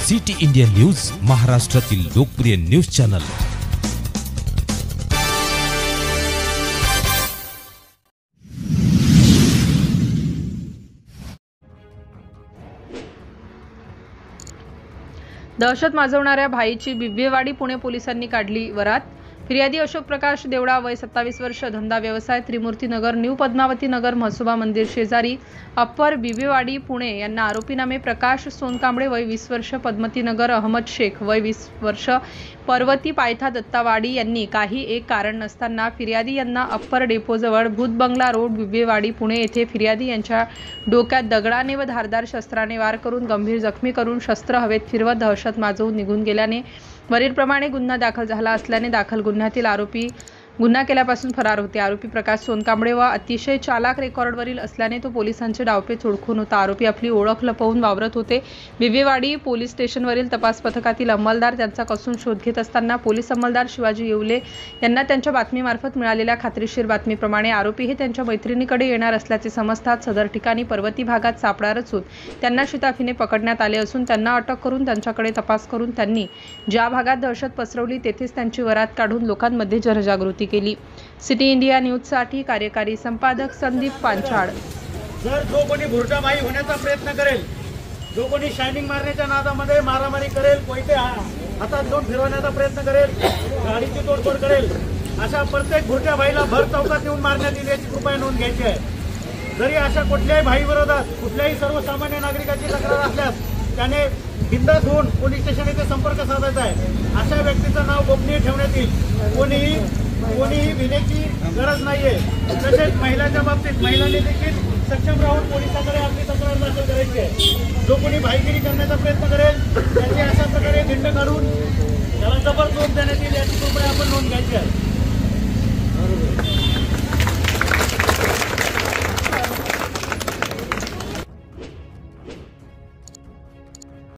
City India news, महाराष्ट्रातील लोकप्रिय news channel. दहशत माजवणाऱ्या भाईची बिब्बेवाडी पुणे पोलिसांनी काढली वरात। फिर्यादी अशोक प्रकाश देवडा, वय 27 वर्ष, धंदा व्यवसाय त्रिमूर्ती नगर, न्यू पद्मावती नगर, म्हसोबा मंदिर शेजारी, अप्पर बिब्बेवाडी पुणे यांना आरोपी नामे प्रकाश सोनकांबळे, वय 20 वर्ष, पद्मती नगर, अहमद शेख, वय 20 वर्ष, पर्वती पायथा दत्तावाडी यांनी काही एक कारण नसताना फिर्यादी यांना अप्पर डेपोजवळ भूतबंगला रोड बिब्बेवाडी पुणे येथे फिर्यादी यांच्या डोक्यात दगडाने व धारदार शस्त्राने वार करून गंभीर जखमी करून शस्त्र हवेत फिरवत दहशत माजवून निघून गेल्याने वरीलप्रमाणे गुन्हा दाखल झाला असल्याने दाखल गुन्ह्यातील आरोपी गुन्हा केल्यापासून फरार होते। आरोपी प्रकाश सोनकांबळे व अतिशय चालाक रेकॉर्डवरील असल्याने तो पोलिसांचे डावपेच ओळखून होता। आरोपी आपली ओळख लपवून वावरत होते। बिब्बेवाडी पोलीस स्टेशनवरील तपास पथकातील अंमलदार त्यांचा कसून शोध घेत असताना पोलीस अंमलदार शिवाजी येवले यांना त्यांच्या बातमीमार्फत मिळालेल्या खात्रीशीर बातमीप्रमाणे आरोपी हे त्यांच्या मैत्रिणीकडे येणार असल्याचे समजतात सदर ठिकाणी पर्वती भागात सापडा रचून त्यांना शिताफीने पकडण्यात आले असून त्यांना अटक करून त्यांच्याकडे तपास करून त्यांनी ज्या भागात दहशत पसरवली तेथेच त्यांची वरात काढून लोकांमध्ये जनजागृती केली। सिटी इंडिया न्यूज साठी कार्यकारी संपादक संदीप पांचाळ। जर जो कोणी भुरटाबाई होण्याचा प्रयत्न करेल, जो कोणी शायनिंग मारण्याच्या नादामध्ये मारामारी करेल, कोयते हातात घेऊन फिरवण्याचा प्रयत्न करेल, गाडीची तोडफोड करेल, अशा प्रत्येक भुरट्याबाईला भर चौकात येऊन मारण्यात येईल याची कृपया नोंद घ्यायची आहे। जरी अशा कुठल्याही भाई विरोधात कुठल्याही सर्वसामान्य नागरिकाची तक्रार असल्यास त्याने बिंदास होऊन पोलीस स्टेशन येथे संपर्क साधायचा आहे। अशा व्यक्तीचं नाव गोपनीय ठेवण्यात येईल। कोणीही भिण्याची गरज नाहीये। तसेच महिलांच्या बाबतीत महिलांनी देखील सक्षम राहून पोलिसांकडे आपली तक्रार दाखल करायची आहे। जो कोणी भाईगिरी करण्याचा प्रयत्न करेल त्याची अशा प्रकारे धिंड काढून त्याला जबर चोप देण्यात येईल याची कृपया आपण नोंद घ्यायची आहे।